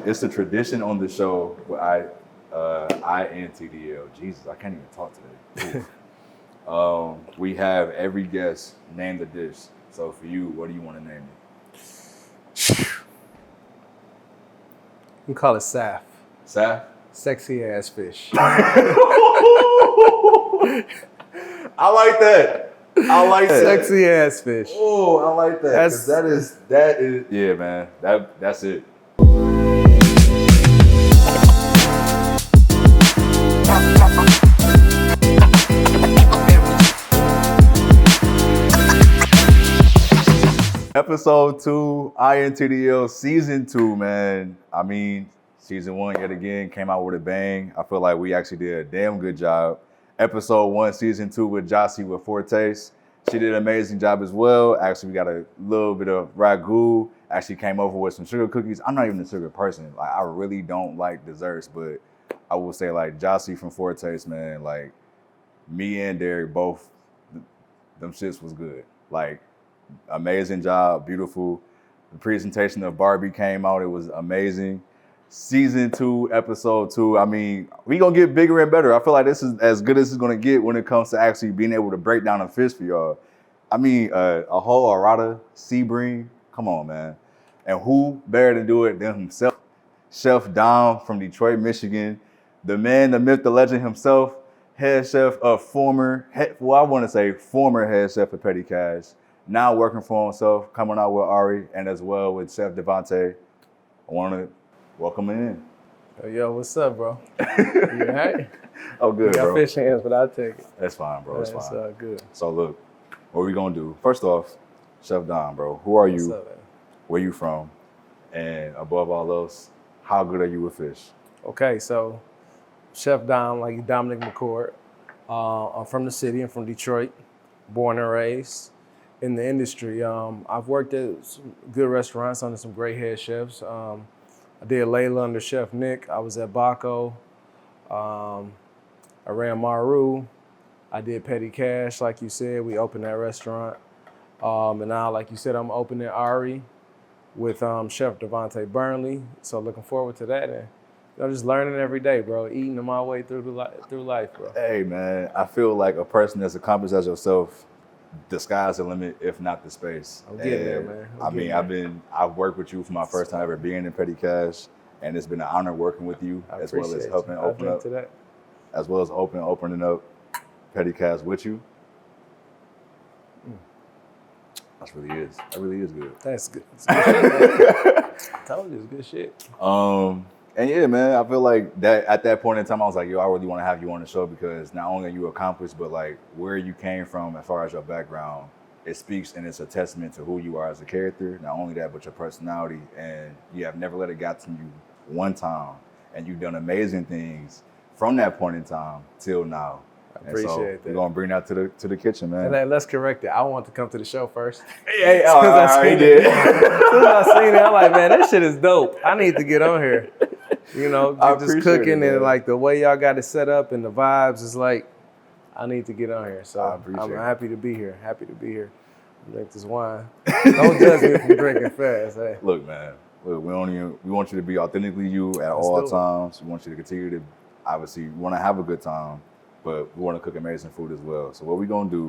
it's a tradition on the show where I and TDL. Jesus, I can't even talk today. We have every guest name the dish. So for you, what do you want to name it? We call it Saf. Saf? Sexy ass fish. I like that. I like that. Sexy ass fish. Oh, I like that. That is yeah, man. That's it. Episode 2, INTDL Season 2, man. I mean, Season 1 yet again came out with a bang. I feel like we actually did a damn good job. Episode 1, Season 2 with Jossie with Fortes. She did an amazing job as well. Actually, we got a little bit of ragu. Actually came over with some sugar cookies. I'm not even a sugar person. Like, I really don't like desserts, but I will say, like, Jossie from Fortes, man, like, me and Derek both, them shits was good. Like, amazing job, beautiful. The presentation of Barbie came out. It was amazing. Season 2, episode 2. I mean, we gonna get bigger and better. I feel like this is as good as it's gonna get when it comes to actually being able to break down a fish for y'all. I mean, a whole Arata sea bream. Come on, man. And who better to do it than himself? Chef Dom from Detroit, Michigan. The man, the myth, the legend himself. Head chef of former head chef of Petty Cash. Now working for himself, coming out with Arrie and as well with Chef Devontae. I want to welcome him in. Yo, what's up, bro? You all right? Oh, good, got bro. fish hands, but I'll take it. That's fine, bro. That's fine. That's good. So look, what we gonna do? First off, Chef Dom, bro. Who are you? What's up, man? Where you from? And above all else, how good are you with fish? Okay, so Chef Dom, like Dominic McCord. I'm from the city. I'm from Detroit, born and raised in the industry. I've worked at some good restaurants under some great head chefs. I did Layla under Chef Nick. I was at Baco. I ran Maru. I did Petty Cash, like you said. We opened that restaurant. And now, like you said, I'm opening Arrie with Chef Devontae Burnley. So looking forward to that. And just learning every day, bro. Eating my way through life, bro. Hey, man, I feel like a person that's accomplished as yourself, the sky's the limit, if not the space. I'm getting there, man. I've worked with you for my first time ever being in Petty Cash, and it's been an honor working with you, as well as helping opening up Petty Cash with you. That really is good. That's good. I told you it's good shit. And yeah, man, I feel like that at that point in time, I was like, yo, I really want to have you on the show because not only are you accomplished, but like where you came from as far as your background, it speaks and it's a testament to who you are as a character. Not only that, but your personality. And you have never let it get to you one time. And you've done amazing things from that point in time till now. I appreciate that. We're gonna bring that to the kitchen, man. And let's correct it. I want to come to the show first. Hey, I already did. As soon as I seen it, I'm like, man, this shit is dope. I need to get on here. You know, just cooking and like the way y'all got it set up and the vibes is like, I need to get on here. So I'm happy to be here. Happy to be here. Drink this wine. Don't judge me for drinking fast. Hey. Look, man. Look, we want you to be authentically you at all times. We want you to continue to, obviously, we want to have a good time, but we want to cook amazing food as well. So what we're gonna do,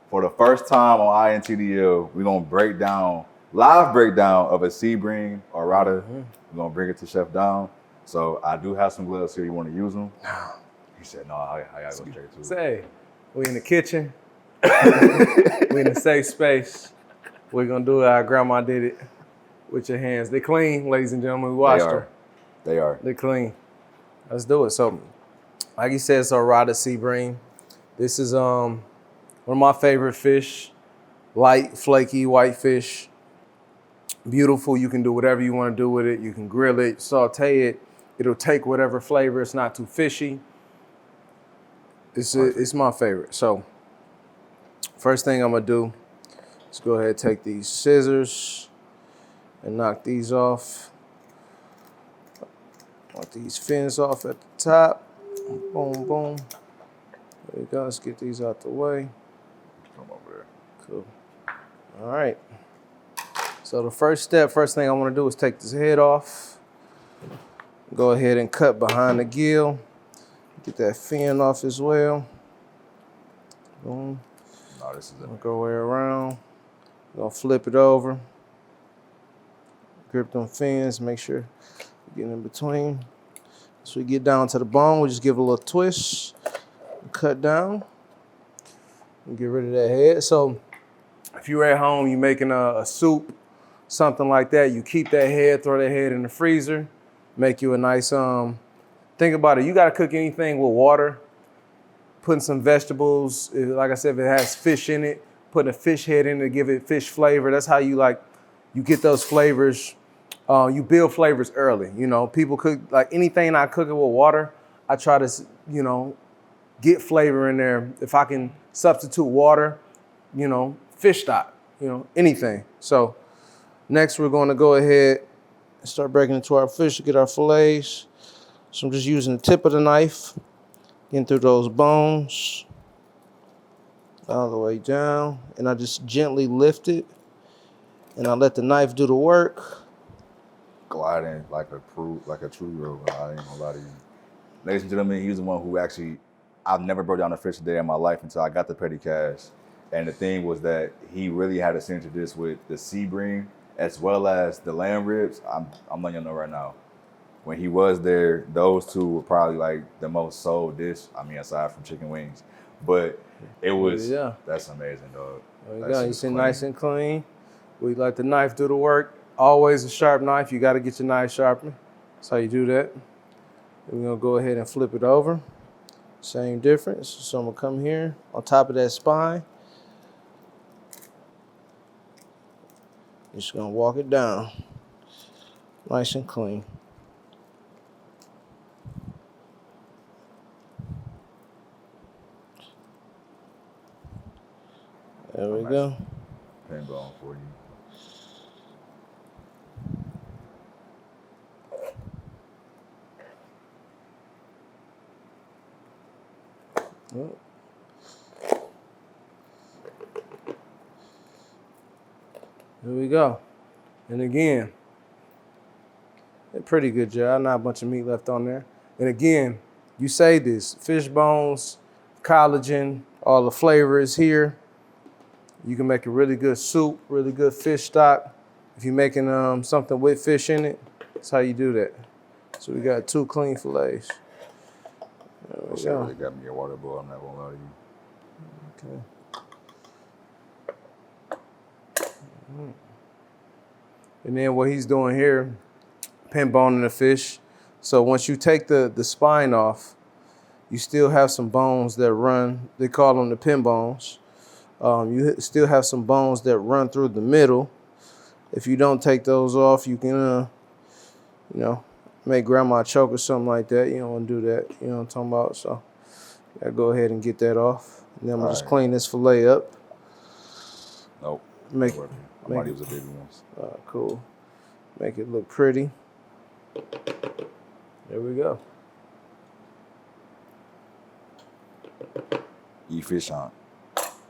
for the first time on INTDL, we're gonna live breakdown of a sea bream or Arata. We're gonna bring it to Chef Dom. So I do have some gloves here. You want to use them? He said, no, I gotta go straight to it. Say, we in the kitchen. We in a safe space. We're gonna do it how grandma did it with your hands. They clean, ladies and gentlemen. We washed her. They are. They're clean. Let's do it. So, like you said, it's Arata sea bream. This is one of my favorite fish. Light, flaky, white fish. Beautiful. You can do whatever you want to do with it. You can grill it, saute it. It'll take whatever flavor. It's not too fishy. It's my favorite. So first thing I'm going to do is go ahead and take these scissors and knock these off. Want these fins off at the top. Boom, boom. There you go. Let's get these out the way. Come over there. Cool. All right. So the first thing I want to do is take this head off. Go ahead and cut behind the gill. Get that fin off as well. Boom. No, this is it. Go way around. Gonna flip it over. Grip them fins, make sure you get in between. So we get down to the bone, we just give it a little twist, cut down, and get rid of that head. So if you're at home, you're making a soup, something like that, you keep that head, throw that head in the freezer, make you a nice, think about it, you gotta cook anything with water, putting some vegetables, like I said, if it has fish in it, putting a fish head in it to give it fish flavor. That's how you get those flavors. You build flavors early. You know, people cook, like anything I cook it with water, I try to, you know, get flavor in there. If I can substitute water, you know, fish stock, you know, anything. So next we're going to go ahead and start breaking into our fish to get our fillets. So I'm just using the tip of the knife, getting through those bones all the way down, and I just gently lift it and I let the knife do the work. Gliding like a true real. I ain't gonna lie to you. Ladies and gentlemen, he's the one who actually, I've never broke down a fish a day in my life until I got the petty cash. And the thing was that he really had a sense of this with the sea bream as well as the lamb ribs. I'm letting you know right now. When he was there, those two were probably like the most sold dish. I mean, aside from chicken wings, but it was. Yeah. That's amazing, dog. There you go. You see, nice and clean. We let the knife do the work. Always a sharp knife. You got to get your knife sharpened. That's how you do that. And we're going to go ahead and flip it over. Same difference. So I'm going to come here on top of that spine. Just going to walk it down. Nice and clean. There we go. Pinball for you. Oh. There we go. And again, a pretty good job. Not a bunch of meat left on there. And again, you say this, fish bones, collagen, all the flavor is here. You can make a really good soup, really good fish stock. If you're making something with fish in it, that's how you do that. So we got 2 clean fillets. There we go. Really got me a water boil. I'm not gonna lie to you. Okay. And then what he's doing here, pin boning the fish. So once you take the spine off, you still have some bones that run. They call them the pin bones. You still have some bones that run through the middle. If you don't take those off, you can, you know, make grandma choke or something like that. You don't want to do that. You know what I'm talking about? So I go ahead and get that off. And then I'm gonna just clean this fillet up. Nope. Make I might use a baby ones. Cool. Make it look pretty. There we go. Efficient.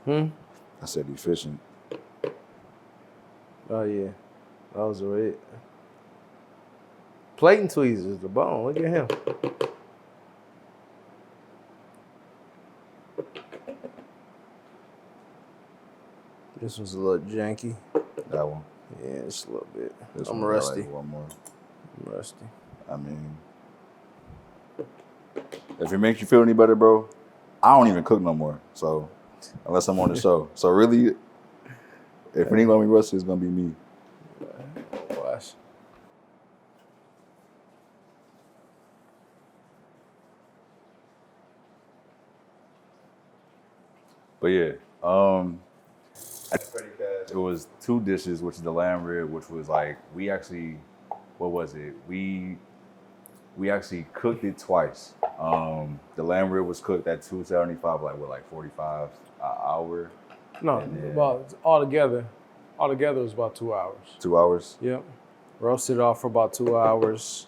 I said efficient. Oh yeah, those are it. Plating tweezers, the bone. Look at him. This one's a little janky. That one. Yeah, just a little bit. This I'm one, rusty. Like one more. I'm rusty. I mean, if it makes you feel any better, bro, I don't even cook no more. So unless I'm on the show. So really, if it ain't gonna be rusty, it's gonna be me. Watch. But yeah, it was 2 dishes, which is the lamb rib, which was like what was it? We actually cooked it twice. The lamb rib was cooked at 275, like 45 an hour. No, about altogether it was about 2 hours. 2 hours. Yep. Roasted off for about 2 hours.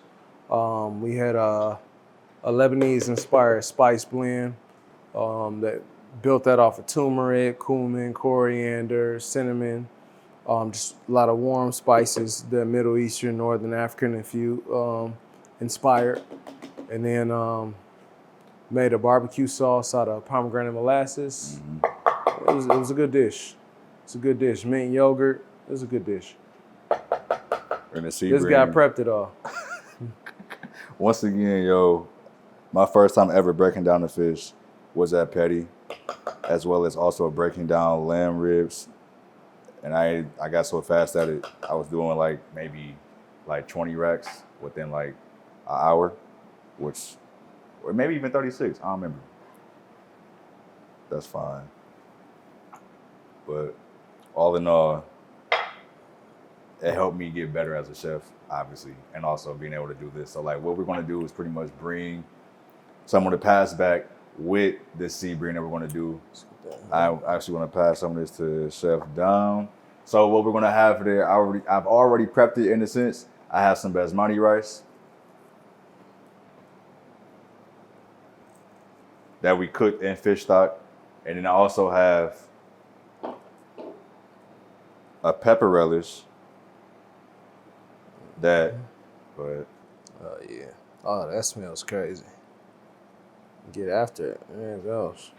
We had a Lebanese-inspired spice blend that built that off of turmeric, cumin, coriander, cinnamon, just a lot of warm spices, the Middle Eastern, Northern African infused, inspired. And then made a barbecue sauce out of pomegranate molasses. Mm-hmm. It was a good dish. It's a good dish. Mint yogurt. It was a good dish. And the sea This guy prepped it all. Once again, yo, my first time ever breaking down the fish was at Petty, as well as also breaking down lamb ribs. And I got so fast at it, I was doing like maybe like 20 racks within like an hour, or maybe even 36. I don't remember. That's fine. But all in all, it helped me get better as a chef, obviously, and also being able to do this. So like what we're gonna do is pretty much bring some of the past back with this sea breeding that we're gonna do. I actually want to pass some of this to Chef Dom. So what we're gonna have there, I've already prepped it in a sense. I have some basmati rice that we cooked in fish stock, and then I also have a pepper relish that, but Oh yeah. Oh, that smells crazy. Get after it. There it goes.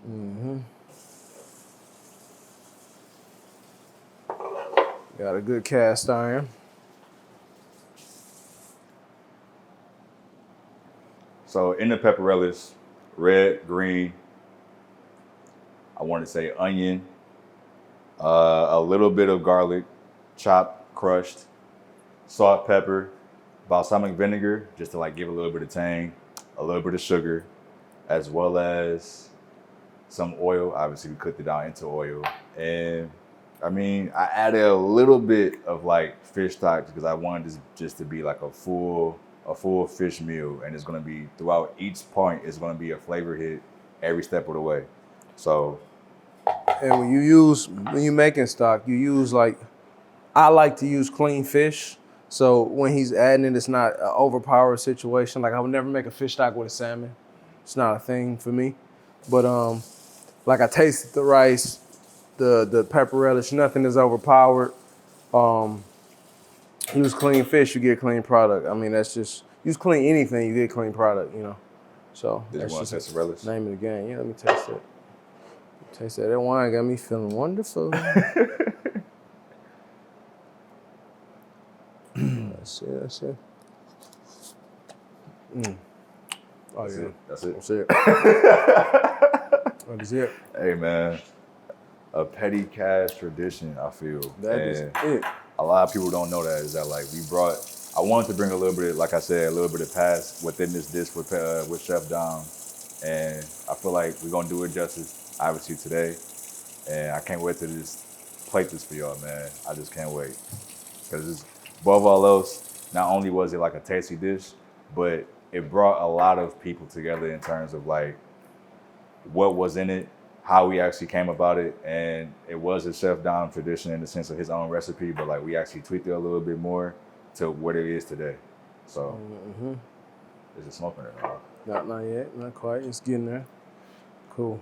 Mm-hmm. Got a good cast iron. so in the pepper relish, red, green, I want to say onion, a little bit of garlic, chopped, crushed, salt, pepper, balsamic vinegar, just to like give a little bit of tang, a little bit of sugar, as well as some oil. Obviously, we cooked it down into oil. And I mean, I added a little bit of like fish stock because I wanted this just to be like a full fish meal. And it's gonna be throughout each point, it's gonna be a flavor hit every step of the way. So, And when you're making stock, you use I like to use clean fish. So when he's adding it, it's not an overpowered situation. Like I would never make a fish stock with a salmon. It's not a thing for me. But like I tasted the rice, the pepper relish, nothing is overpowered. Use clean fish, you get clean product. I mean, that's just, use clean anything, you get clean product, you know. So did you that's want to just taste the relish? name of the game. Yeah, let me taste it. Taste that. That wine got me feeling wonderful. That's it. That's it. Oh, That's yeah. it. That's it. That's it. That is it. Hey man, a petty cash tradition, I feel. That is And it. a lot of people don't know that, is that like I wanted to bring a little bit, like I said, a little bit of past within this dish with Chef Dom. And I feel like we're gonna do it justice, obviously, today. And I can't wait to just plate this for y'all, man. I just can't wait. Because above all else, not only was it like a tasty dish, but it brought a lot of people together in terms of like what was in it, how we actually came about it. And it was a Chef Dom tradition in the sense of his own recipe, but like we actually tweaked it a little bit more to what it is today. So, is it smoking it or not? Not yet. Not quite. It's getting there. Cool.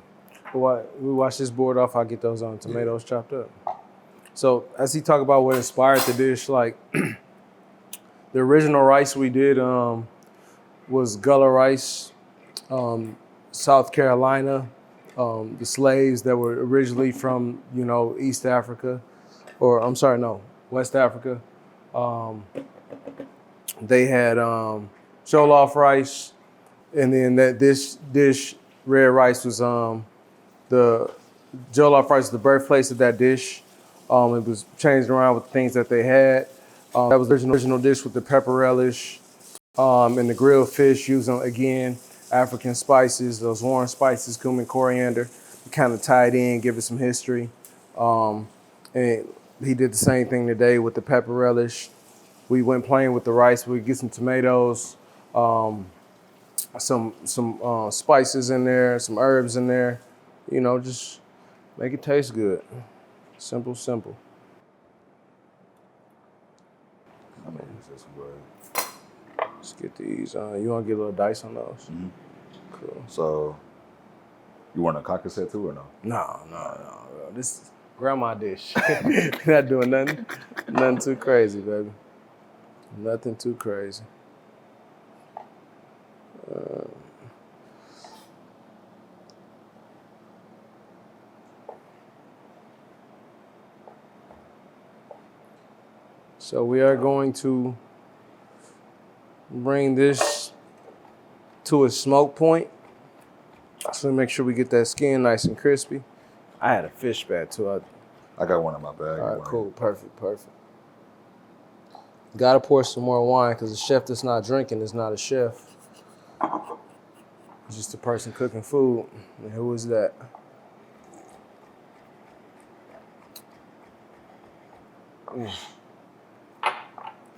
We wash this board off. I'll get those tomatoes chopped up. So as he talked about what inspired the dish, like the original rice we did was Gullah rice, South Carolina. The slaves that were originally from, East Africa, or I'm sorry, no, West Africa. They had jollof rice, and then this dish, red rice, was the jollof rice, the birthplace of that dish. It was changed around with the things that they had. That was the original dish with the pepper relish and the grilled fish using, again, African spices, those warm spices, cumin, coriander, to kind of tie it in, give it some history. And he did the same thing today with the pepper relish. We went plain with the rice. We get some tomatoes, some spices in there, some herbs in there. Just make it taste good. Simple. I'm gonna use this one. Let's get these. You want to get a little dice on those? Mm-hmm. Cool. So, you want a cocker set too or no? No. This is grandma dish. Not doing nothing too crazy, baby. Nothing too crazy. So we are going to bring this to a smoke point. So make sure we get that skin nice and crispy. I had a fish bat too. I got one in my bag. All right, cool, perfect. Gotta pour some more wine because a chef that's not drinking is not a chef. It's just a person cooking food. And who is that?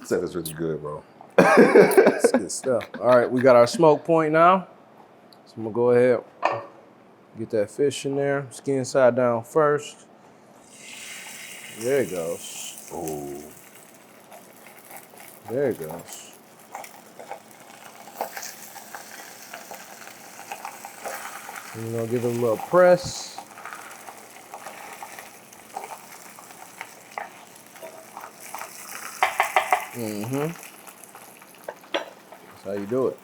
Said it's really good, bro. That's good stuff. All right, we got our smoke point now. So I'm gonna go ahead, get that fish in there. Skin side down first. There it goes. Oh, There it goes. You know, give it a little press. That's how you do it.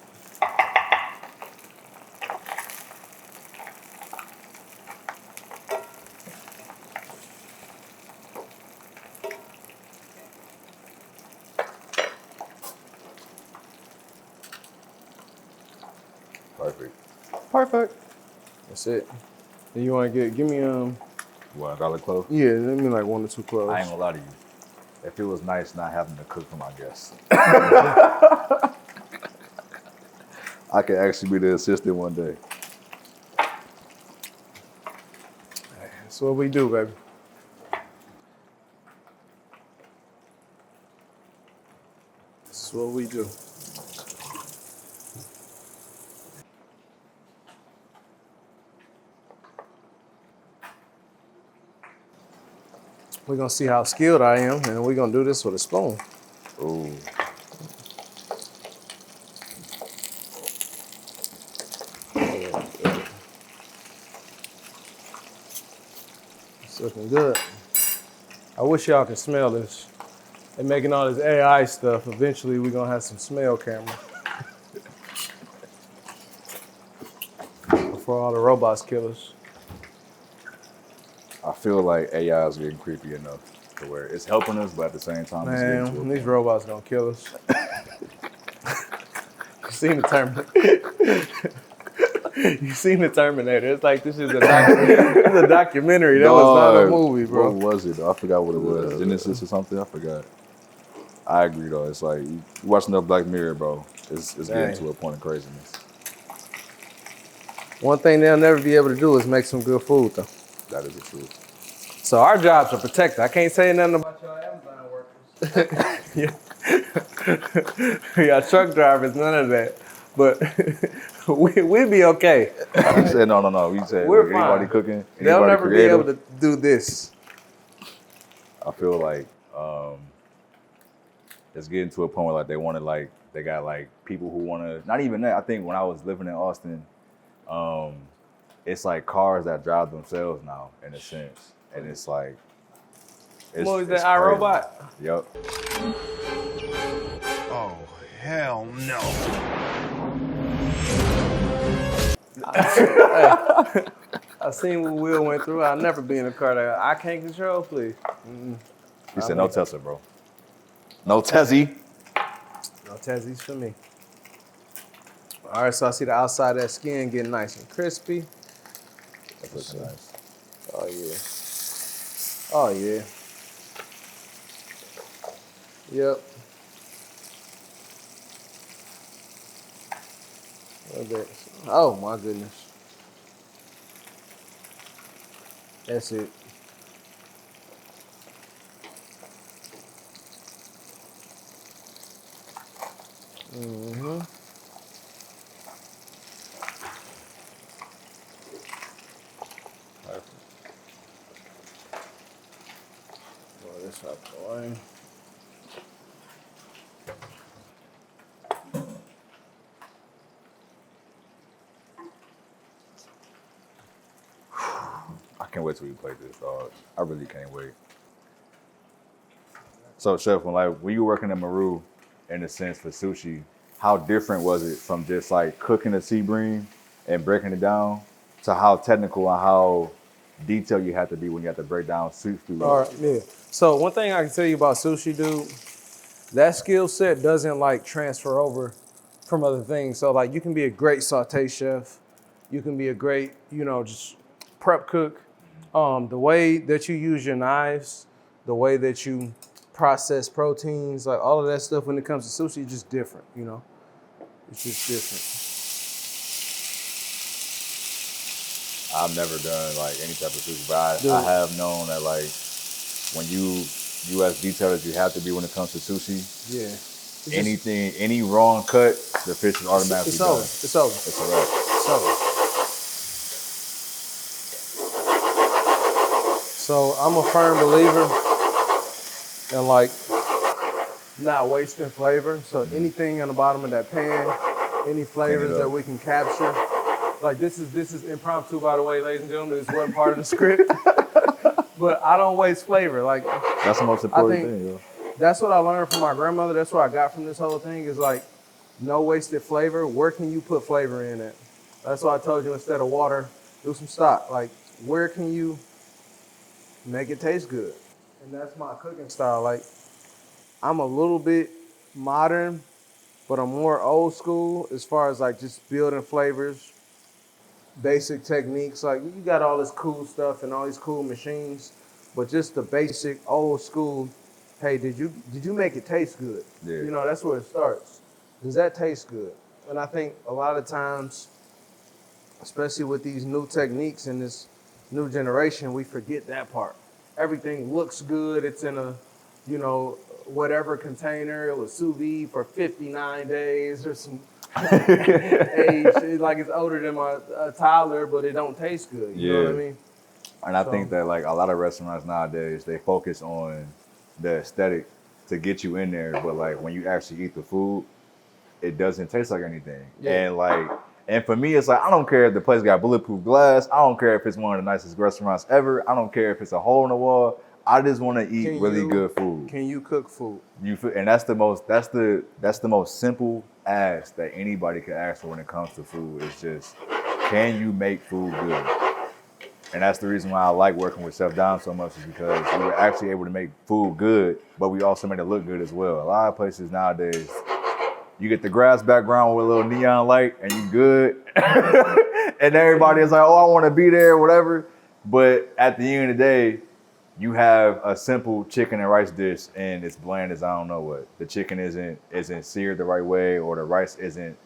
perfect. That's it. Then you want to give me What, garlic clove? yeah, let me like 1 or 2 cloves. I ain't gonna lie to you. If it was nice not having to cook for my guests, I could actually be the assistant one day. That's what we do, baby. That's what we do. We're gonna see how skilled I am, and we're gonna do this with a spoon. Ooh. It's looking good. I wish y'all could smell this. They're making all this AI stuff. Eventually, we're gonna have some smell cameras. Before all the robots kill us. I feel like AI is getting creepy enough to where it's helping us, but at the same time, it's getting to a Man, these point. robots gonna kill us. You seen the Terminator? You seen the Terminator? It's like this is a it's a documentary. That was not a movie, bro. What was it? I forgot what it was. Genesis or something? I forgot. I agree though. It's like you watch enough Black Mirror, bro. It's getting Dang. to a point of craziness. One thing they'll never be able to do is make some good food, though. That is the truth. So our jobs are protected. I can't say nothing about y'all Amazon workers. Yeah, truck drivers, none of that. But we'll be okay. You said no. You said We're like, anybody fine. cooking, They'll anybody never creative. be able to do this. I feel like it's getting to a point where like they want to like they got like people who want to not even that. I think when I was living in Austin, it's like cars that drive themselves now in a sense, and it's like it's, What was it's that crazy. iRobot? Yep. Oh, hell no. I seen what Will went through. I'll never be in a car that I can't control, please. He said no Tesla, bro. No Tessie. No Tezzies for me. All right, so I see the outside of that skin getting nice and crispy. That's looking nice. Oh, yeah. Oh, yeah. Yep. Okay. Oh, my goodness. That's it. Mm-hmm. Perfect. Blow this up the way. I can't wait till we play this, dog. I really can't wait. So, Chef, when you were working at Maru, in a sense for sushi, how different was it from just like cooking a sea bream and breaking it down to how technical and how detailed you have to be when you have to break down seafood? All right, yeah. So one thing I can tell you about sushi, dude, that skill set doesn't like transfer over from other things. So like you can be a great saute chef, you can be a great, just prep cook. The way that you use your knives, the way that you process proteins, like all of that stuff when it comes to sushi is just different, It's just different. I've never done like any type of sushi, but I have known that like when you as detailed as you have to be when it comes to sushi, Yeah. anything, any wrong cut, the fish is automatically It's done. over. It's over. It's a wrap. It's over. So I'm a firm believer in like not wasting flavor. So anything on the bottom of that pan, any flavors that we can capture. Like this is impromptu, by the way, ladies and gentlemen. This wasn't part of the script. But I don't waste flavor. Like That's the most important thing, yo. That's what I learned from my grandmother. That's what I got from this whole thing is like no wasted flavor. Where can you put flavor in it? That's why I told you instead of water, do some stock. Like where can you make it taste good? And that's my cooking style. Like I'm a little bit modern, but I'm more old school as far as like just building flavors, basic techniques. Like you got all this cool stuff and all these cool machines, but just the basic old school. Hey, did you make it taste good? Yeah. That's where it starts. Does that taste good? And I think a lot of times, especially with these new techniques and this new generation, we forget that part. Everything looks good. It's in a, whatever container. It was sous vide for 59 days or some age. Like it's older than my toddler, but it don't taste good. You know what I mean? And I think that like a lot of restaurants nowadays, they focus on the aesthetic to get you in there, but like when you actually eat the food, it doesn't taste like anything. Yeah. And for me, it's like I don't care if the place got bulletproof glass. I don't care if it's one of the nicest restaurants ever. I don't care if it's a hole in the wall. I just want to eat really good food. Can you cook food? And that's the most simple ask that anybody can ask for when it comes to food. It's just, can you make food good? And that's the reason why I like working with Chef Dom so much, is because we were actually able to make food good, but we also made it look good as well. A lot of places nowadays, you get the grass background with a little neon light and you good. And everybody is like, oh, I want to be there, whatever. But at the end of the day, you have a simple chicken and rice dish and it's bland as I don't know what. The chicken isn't seared the right way, or the rice isn't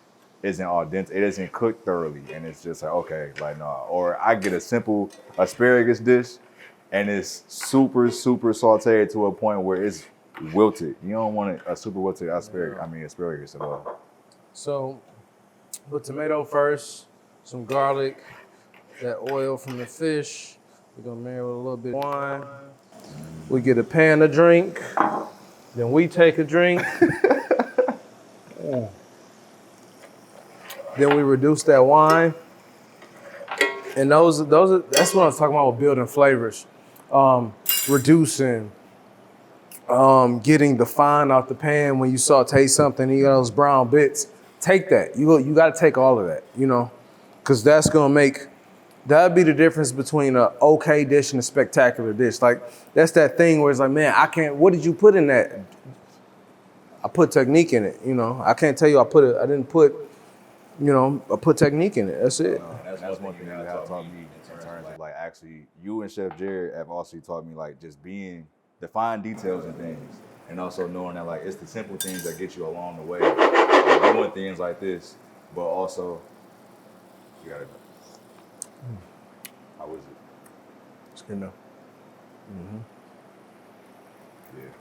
al dente. It isn't cooked thoroughly, and it's just like, okay, like no. Or I get a simple asparagus dish and it's super, super sauteed to a point where it's wilted. You don't want a super wilted asparagus at all. So put tomato first, some garlic, that oil from the fish. We're gonna marry with a little bit of wine. We get a pan to drink, then we take a drink. Then we reduce that wine. And that's what I was talking about with building flavors. Reducing, getting the fine out the pan when you saute something, you got those brown bits. Take that. You got to take all of that, because that's going to make, that'd be the difference between an okay dish and a spectacular dish. Like, that's that thing where it's like, man, what did you put in that? I put technique in it, I can't tell you I put technique in it. That's it. That's one thing you have taught me in terms of like actually, you and Chef Jared have also taught me like just being the fine details and things, and also knowing that like it's the simple things that get you along the way, like doing things like this, but also you gotta. How was it? It's good enough.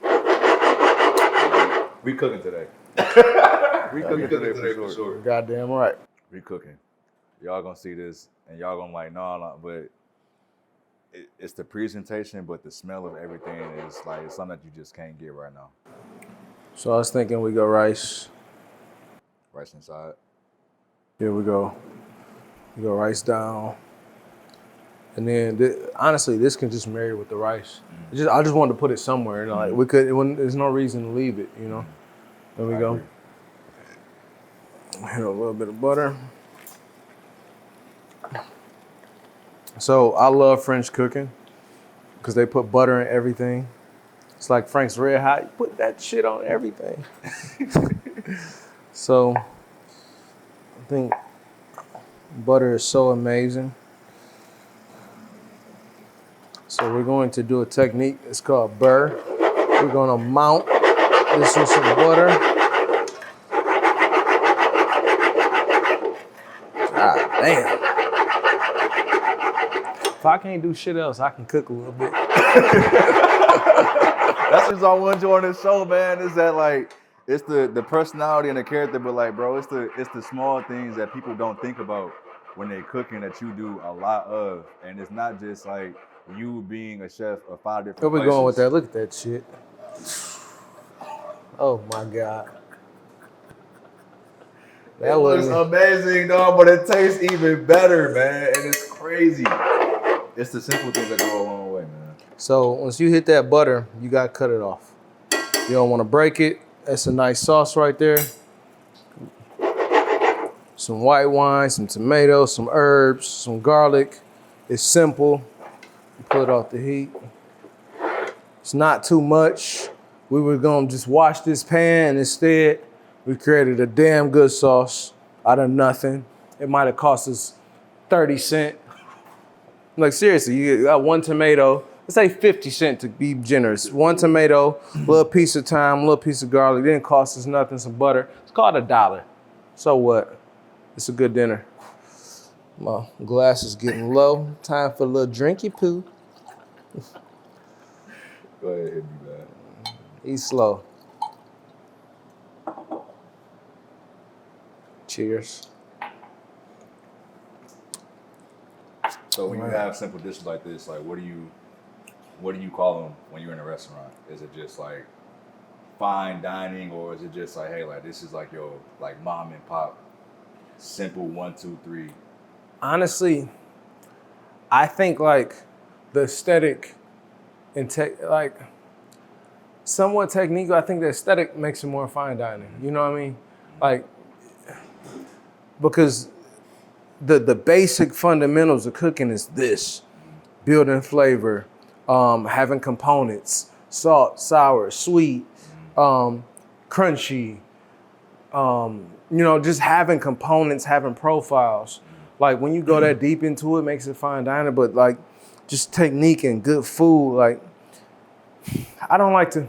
Yeah. We cooking today. We cooking today for sure. Goddamn right. We cooking. Y'all gonna see this and y'all gonna like, no, but it's the presentation, but the smell of everything is like, it's something that you just can't get right now. So I was thinking we go rice. Rice inside. Here we go. We go rice down. And then, honestly, this can just marry with the rice. I just wanted to put it somewhere. Like there's no reason to leave it, There we I go. agree. Hit a little bit of butter. So I love French cooking because they put butter in everything. It's like Frank's Red Hot. You put that shit on everything. So I think butter is so amazing. So we're going to do a technique. It's called burr. We're going to mount this with some butter. God damn. If I can't do shit else, I can cook a little bit. That's just I want you on this show, man. Is that like it's the personality and the character, but like, bro, it's the small things that people don't think about when they're cooking that you do a lot of, and it's not just like you being a chef of 5 different Where we places. going with that? Look at that shit. Oh my God. That looks amazing, dog, but it tastes even better, man, and it's crazy. It's the simple things that go a long way, man. So once you hit that butter, you gotta cut it off. You don't want to break it. That's a nice sauce right there. Some white wine, some tomatoes, some herbs, some garlic. It's simple. You pull it off the heat. It's not too much. We were gonna just wash this pan. Instead, we created a damn good sauce out of nothing. It might have cost us 30 cents. Like seriously, you got one tomato. Let's say 50 cents to be generous. One tomato, a little piece of thyme, a little piece of garlic. Didn't cost us nothing. Some butter. It's called $1. So what? It's a good dinner. My glass is getting low. Time for a little drinky poo. Go ahead, hit me, man. Eat slow. Cheers. So when you have simple dishes like this, like what do you call them when you're in a restaurant? Is it just like fine dining, or is it just like, hey, like this is like your like mom and pop simple 1, 2, 3? Honestly, I think like the aesthetic and like somewhat technique. I think the aesthetic makes it more fine dining. You know what I mean? Like because the basic fundamentals of cooking is this: building flavor, having components, salt, sour, sweet, crunchy. Just having components, having profiles. Like when you go that deep into it, makes it fine dining. But like just technique and good food. Like I don't like to.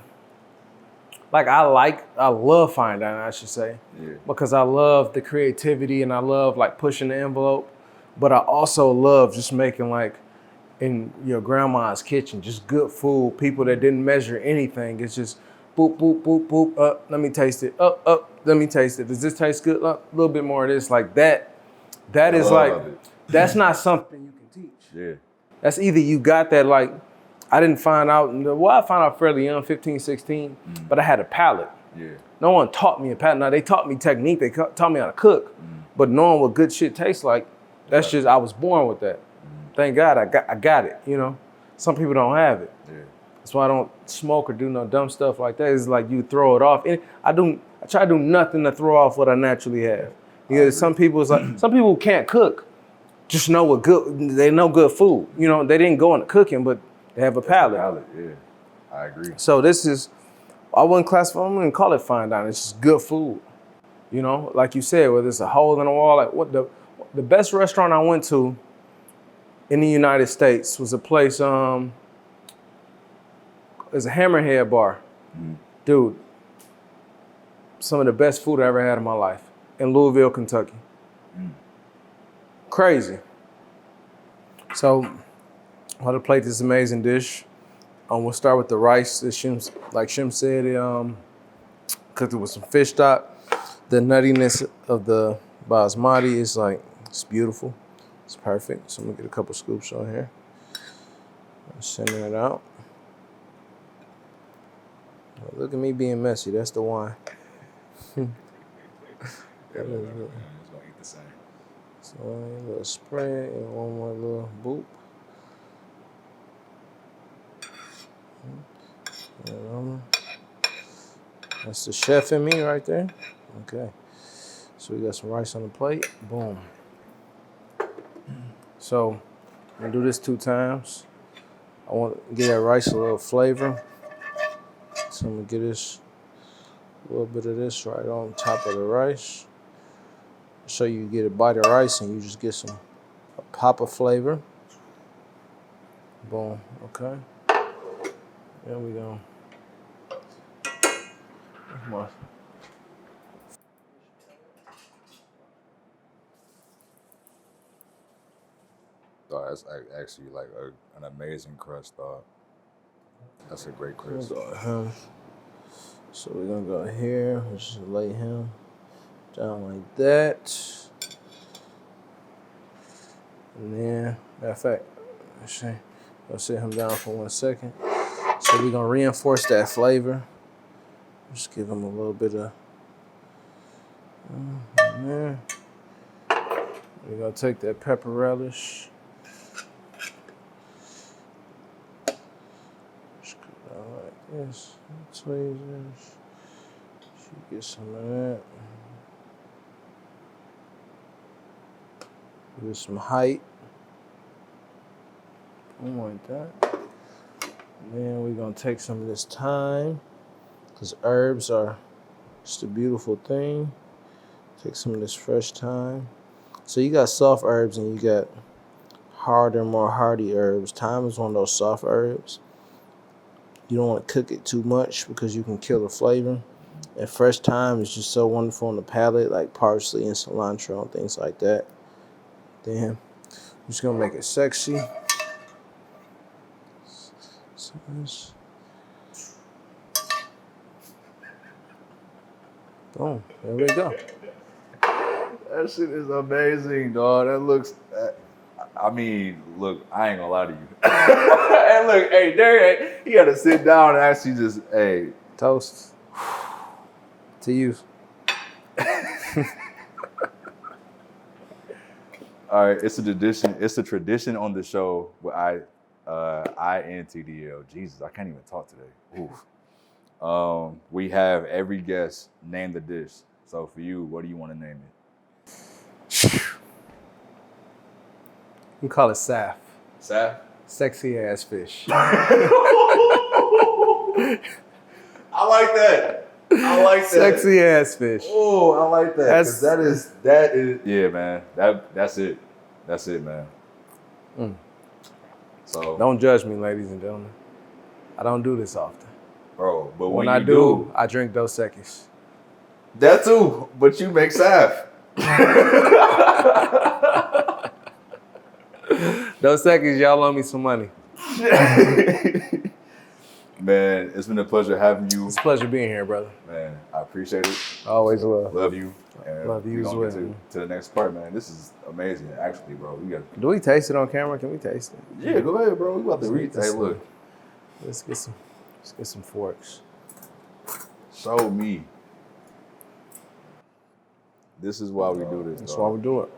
Like I love fine dining, I should say, because I love the creativity and I love like pushing the envelope, but I also love just making like in your grandma's kitchen, just good food, people that didn't measure anything. It's just boop, boop, boop, boop, let me taste it, let me taste it. Does this taste good? A little bit more of this, like that. That is like, that's not something you can teach. Yeah. That's either you got that like, I didn't find out, I found out fairly young, 15, 16, but I had a palate. Yeah. No one taught me a palate. Now they taught me technique, they taught me how to cook, but knowing what good shit tastes like, that's just, I was born with that. Thank God I got it, Some people don't have it. Yeah. That's why I don't smoke or do no dumb stuff like that. It's like you throw it off. And I try to do nothing to throw off what I naturally have. Because some people can't cook, just know they know good food. They didn't go into cooking, but they have a palate. Yeah, I agree. So this is, I wouldn't call it fine dining. It's just good food. Like you said, whether it's a hole in the wall, like what the best restaurant I went to in the United States was a place, it's a Hammerhead bar. Dude, some of the best food I ever had in my life in Louisville, Kentucky. Crazy. So, how to plate this amazing dish. We'll start with the rice. Like Shim said, cooked it with some fish stock. The nuttiness of the basmati is like, it's beautiful. It's perfect. So I'm gonna get a couple scoops on here. Simmer it out. Look at me being messy. That's the wine. It's gonna eat the same. So a little spread and one more little boop. That's the chef in me right there. Okay. So we got some rice on the plate. Boom. So I'm gonna do this 2 times. I want to give that rice a little flavor. So I'm gonna get this, a little bit of this right on top of the rice. So you get a bite of rice and you just get a pop of flavor. Boom, okay. There we go. Come on. Dog, that's actually like an amazing crust, dog. That's a great crust. So we're gonna go here, just lay him down like that. And then, matter of fact, I'll sit him down for 1 second. So we're gonna reinforce that flavor. Just give him a little bit of, there. We're gonna take that pepper relish. Just cut it out like this. Tweezers. Should get some of that. Give it some height. Like that. And then we're gonna take some of this thyme, because herbs are just a beautiful thing. Take some of this fresh thyme. So you got soft herbs and you got harder, more hardy herbs. Thyme is one of those soft herbs. You don't want to cook it too much because you can kill the flavor. And fresh thyme is just so wonderful on the palate, like parsley and cilantro and things like that. Then I'm just gonna make it sexy. Boom, there we go. That shit is amazing, dog. That looks. I mean, look, I ain't gonna lie to you. And look, hey, there, he got to sit down and actually just, hey. Toast to you. All right, it's a tradition. It's a tradition on the show where INTDL. Jesus, I can't even talk today. Oof. We have every guest name the dish. So for you, what do you want to name it? We call it Saf. Saf? Sexy ass fish. I like that. I like that. Sexy ass fish. Oh, I like that. That is. Yeah, man. That's it. That's it, man. So don't judge me, ladies and gentlemen. I don't do this often. Bro, but when I do, I drink Dos Equis. That too, but you make Saf. Dos Equis, y'all owe me some money. Man, it's been a pleasure having you. It's a pleasure being here, brother. Man, I appreciate it. Always love. Love you. And love you as well. To the next part, man. This is amazing, actually, bro. Do we taste it on camera? Can we taste it? Yeah, go ahead, bro. We about to read. Hey, look. Let's get some forks. Show me. This is why we do this. That's why we do it.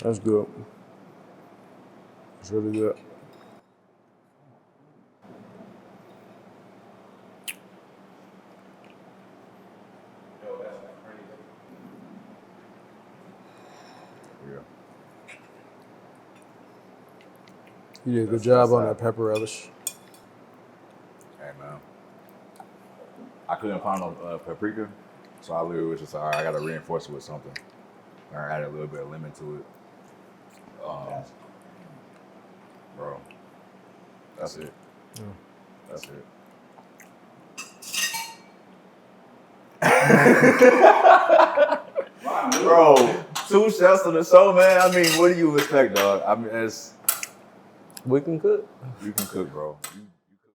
That's good. It's really good. You did a good job on that pepper relish. Hey, man. I couldn't find no paprika, so I literally was just like, all right, I got to reinforce it with something. Or add a little bit of lemon to it. Bro, that's it. That's it. Bro, 2 chefs on the show, man. I mean, what do you expect, dog? I mean, we can cook. You can cook, bro.